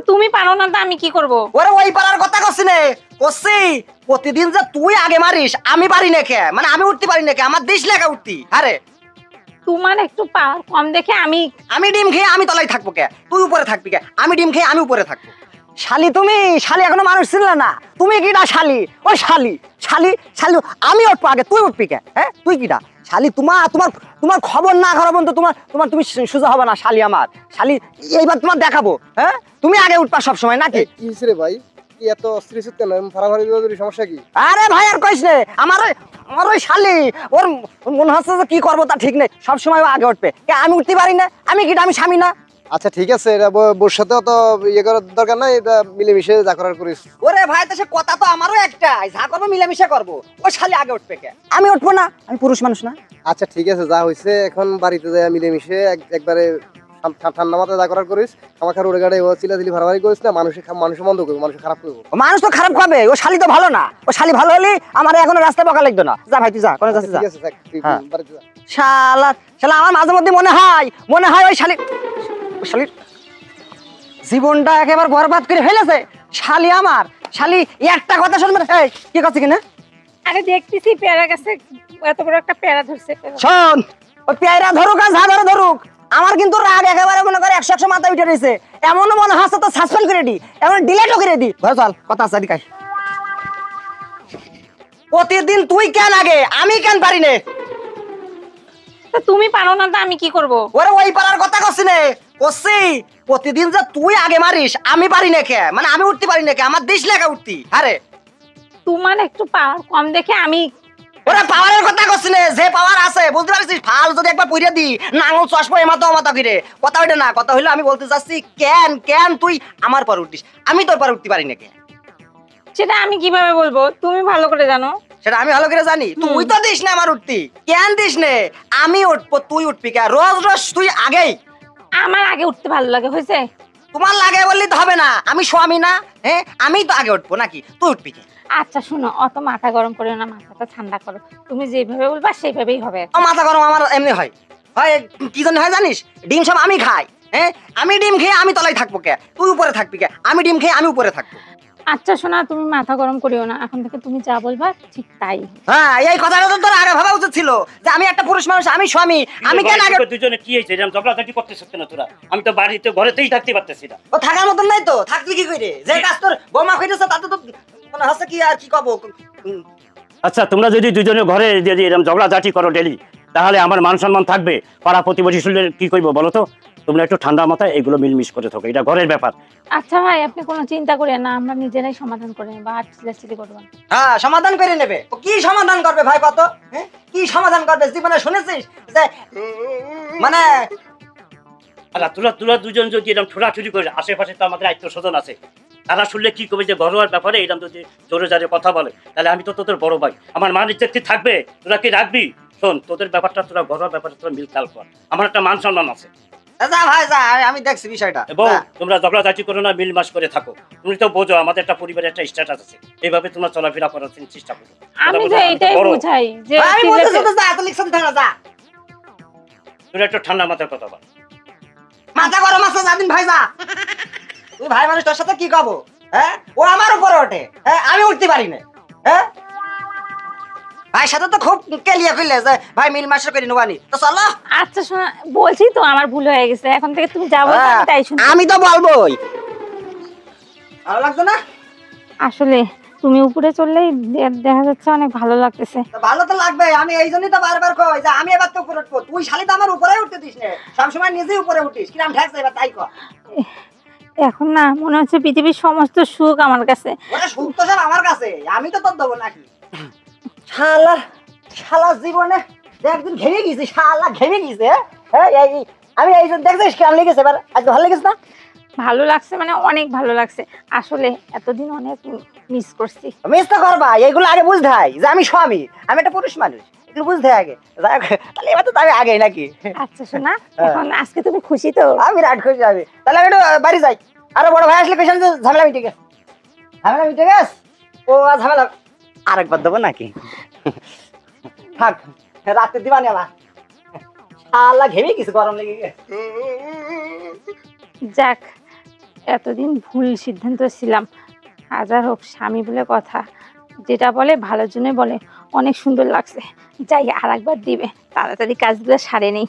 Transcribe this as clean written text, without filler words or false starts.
তুমি পারো না তো আমি কি করব? ওরে ওই পারার কথা কইছি নে, কইছি প্রতিদিন যে তুই আগে মারিস আমি পারি না কে, মানে আমি উঠতে পারি না কে, আমার দিস লেখা উঠতি। আরে তোমার একটু পাওয়ার কম দেখে আমি ডিম খেয়ে আমি তলায় থাকবো কে, তুই উপরে থাকবি কে? আমি ডিম খেয়ে আমি উপরে থাকবো। শালি তুমি, শালি এখনো মানুষ ছিল না, তুমি কিডা শালি? ওই শালি শালি শালি আমি উঠবো আগে, তুই উঠবি কে? হ্যাঁ তুই কিডা শালি? তোমার তোমার তোমার খবর না খবর তো তোমার তোমার তুমি সোজা হবে না শালি আমার। শালি এইবার তোমার দেখাবো, হ্যাঁ তুমি আগে উঠবা সব সময় নাকি? কি হইছে রে ভাই? কি এত অস্থির হচ্ছে কেন? ফারাফারি সমস্যা কি? আরে ভাই আর কইস নে, আমার ওই শালি ওর মনে হচ্ছে যে কি করবো তা ঠিক নেই, সব সময় ও আগে উঠবে। আমি উঠতে পারি না, আমি কিডা? আমি স্বামী না? আচ্ছা ঠিক আছে, এটা বোর সাথে তো ইয়ে করার দরকার নাই, এটা মিলেমিশে যা করার করিস। ওরে ভাই তো সে কথা তো আমারও একটাই, যা করবো মিলেমিশে করবো। ও শালি আগে উঠবে কে? আমি উঠবো না, আমি পুরুষ মানুষ না? আচ্ছা ঠিক আছে, যা হইছে এখন বাড়িতে যায় মিলেমিশে একবারে ঠান্ডা মাথায় যা করার করিস। আমাকে রোডে গাড়ি ও চিলাচিলি ফারাফারি করিস না, মানুষ মন্দ করবো, মানুষ খারাপ করবো। মানুষ তো খারাপ খাবে, ও শালি তো ভালো না। ও শালি ভালো হলে আমার এখন রাস্তায় বকা লাগতো না। যা ভাই তুই যা, কোনে যাচ্ছিস যা। ঠিক আছে থাক, তুই হ্যাঁ। বাড়িতে যা। শালা শালা আমার মাঝে মধ্যে মনে হয় ওই শালির জীবনটা একেবারে বরবাদ করে ফেলেছে। শালি আমার শালি একটা কথা শুনবে না। এই কি কথা কিনা? আরে দেখতেছি পেয়ারা গাছে এত বড় একটা পেয়ারা ধরছে। শোন, ওই পেয়ারা ধরুক আর ঝাড়া ধরুক, আমার কিন্তু রাগ একেবারে মনে করে 100 মাথায় উঠে রয়েছে। এমনও মনে হচ্ছে তো সাসপেন্ড করে দি, এমন ডিলেটও করে দি। ঘরে চল, কথা আছে এদিকে। প্রতিদিন তুই কেন আগে, আমি কেন পারি না? তুমি পারো না তো আমি কি করব? ওরে ওই পারার কথা কইছি নে, কইছি প্রতিদিন যে তুই আগে মারিস আমি পারি না কে, মানে আমি উঠতে পারি না কে, আমার দিস লেখা উঠতি। আরে তোমার একটু পাওয়ার কম দেখে ওরে পাওয়ারের কথা কইছি নে, যে পাওয়ার আছে বুঝতে পারছিস? ফাল যদি একবার পইরা দি নাঙল চশমা এমাতো মাথা ঘিরে। কথা হইটা না, কথা হইলো আমি বলতে চাচ্ছি কেন কেন তুই আমার পর উঠতিস, আমি তোর পর উঠতে পারি না কে? সেটা আমি কিভাবে বলবো? তুমি ভালো করে জানো। সেটা আমি ভালো করে জানি। তুই তো দিস না আমার উঠতি, কেন দিস নে? আমি উঠবো, তুই উঠবি কে? রোজ রোজ তুই আগেই। আমার আগে উঠতে ভালো লাগে, হয়েছে? তোমার লাগে বললি তো হবে না, আমি স্বামী না? হ্যাঁ আমি তো আগে উঠবো নাকি, তুই উঠবি কে? আচ্ছা শোনো, অত মাথা গরম করো না, মাথাটা ঠান্ডা করো। তুমি যেভাবে বলবা সেইভাবেই হবে। ও মাথা গরম আমার এমনি হয়, হয় কি জন্য হয় জানিস? ডিম সব আমি খাই, হ্যাঁ আমি ডিম খেয়ে আমি তলায় থাকবো কে, তুই উপরে থাকবি কে? আমি ডিম খেয়ে আমি উপরে থাকবো। আচ্ছা শোনা, তুমি মাথা গরম করিও না, এখন থেকে তুমি যা বলবা ঠিক তাই। হ্যাঁ এই কথাটা তো তোর আগে ভাবা উচিত ছিল যে আমি একটা পুরুষ মানুষ, আমি স্বামী, আমি কেন আগে? দুজনে কি হয়েছে এরকম ঝগড়াঝাটি করতেছ কেন তোরা? আমি তো বাড়িতে ঘরেতেই থাকতে পারতেছি না। ও থাকার মতন নাই তো, থাকবি কি করে? যে কাজ তোর বৌমা কইতেছে তাতে তো মনে হচ্ছে কি আর কি কব। আচ্ছা তোমরা যদি দুজনে ঘরে যদি এরকম ঝগড়াঝাটি করো ডেলি, তাহলে আমার মান সম্মান থাকবে? পাড়া প্রতিবেশী শুনলে কি কইবো বলো তো? তোমরা একটু ঠান্ডা মাথায় এগুলো মিলমিশ করে থাকো, এটা ঘরের ব্যাপার। আচ্ছা ভাই, আপনি কোনো চিন্তা করেন না, আমরা নিজেরাই সমাধান করে নেবো। আর চিল্লাচিল্লি করবো না। হ্যাঁ সমাধান করে নেবে। ও কি সমাধান করবে ভাই কত? হ্যাঁ কি সমাধান করবে? জীবনে শুনেছিস যে মানে আচ্ছা তোরা তোরা দুজন যদি এরকম ছোড়াছুড়ি করে, আশেপাশে তো আমাদের আত্মীয় স্বজন আছে, তারা শুনলে কি করবে যে ঘরোয়ার ব্যাপারে এরকম যদি জোরে জারে কথা বলে, তাহলে আমি তো তোদের বড় ভাই, আমার মান ইজ্জত কি থাকবে? তোরা কি রাখবি? শোন, তোদের ব্যাপারটা তোরা ঘরোয়া ব্যাপারে তোরা মিল খেয়াল কর, আমার একটা মান সম্মান আছে। যা ভাই যা, আমি দেখছি বিষয়টা। এবং তোমরা ঝগড়াঝাটি করো না, মিলমাস করে থাকো। তুমি তো বোঝো আমাদের একটা পরিবারের একটা স্ট্যাটাস আছে, এইভাবে তোমরা চলাফেরা করার চেষ্টা করো। আমি তো এইটাই বুঝাই যে আমি বলতেছি তো যা, তো লিখছেন থানা যা। তোরা একটু ঠান্ডা মাথায় কথা বল। মাথা গরম আছে জাদিন ভাই যা। তুই ভাই মানুষ, তোর সাথে কি কব? হ্যাঁ ও আমার উপরে ওঠে, হ্যাঁ আমি উঠতে পারি না। হ্যাঁ ভাই সাথে তো খুব কেলিয়া কইলে যে ভাই মিল মাস্টার করে নেবানি, তো চলো। আচ্ছা শোনা, বলছি তো আমার ভুল হয়ে গেছে, এখন থেকে তুমি যা বলবে আমি তাই শুনবো। আমি তো বলবোই। ভালো লাগছে না? আসলে তুমি উপরে চললেই দেখা যাচ্ছে অনেক ভালো লাগতেছে। ভালো তো লাগবে, আমি এই জন্যই তো বারবার কই যে আমি এবার তো উপরে উঠবো। তুই শালি তো আমার উপরে উঠতে দিস না, সবসময় নিজেই উপরে উঠিস। কিরাম ঠেকছে এবার তাই কর। এখন না মনে হচ্ছে পৃথিবীর সমস্ত সুখ আমার কাছে। ওরে সুখ তো সব আমার কাছে, আমি তো তোর দেবো নাকি? শালা শালা জীবনে একদিন ঘেমে গেছি, শালা ঘেমে গেছে। হ্যাঁ আমি এই জন্য দেখছিস কেমন লেগেছে এবার? আজ ভালো লেগেছে না? ভালো লাগছে মানে অনেক ভালো লাগছে। আসলে এতদিন অনেক মিস করছি। মিস তো করবা, এইগুলো আগে বুঝতে হয় যে আমি স্বামী, আমি একটা পুরুষ মানুষ, এগুলো বুঝতে হয় আগে। তাহলে এবার তো আমি আগে নাকি? আচ্ছা শোনা, এখন আজকে তুমি খুশি তো? আমি রাত খুশি যাবে। তাহলে আমি একটু বাড়ি যাই, আরো বড় ভাই আসলে পেছন ঝামেলা মিটে গেছে। ঝামেলা মিটে গেছে, ও ঝামেলা আরেকবার দেবো নাকি? থাক রাতে দিবানি আমার। শালা ঘেমে গেছে, গরম লেগে গেছে। যাক, এতদিন ভুল সিদ্ধান্ত ছিলাম। হাজার হোক স্বামী বলে কথা, যেটা বলে ভালোর জন্য বলে। অনেক সুন্দর লাগছে, যাই আর একবার দিবে, তাড়াতাড়ি কাজগুলো সারে নেই।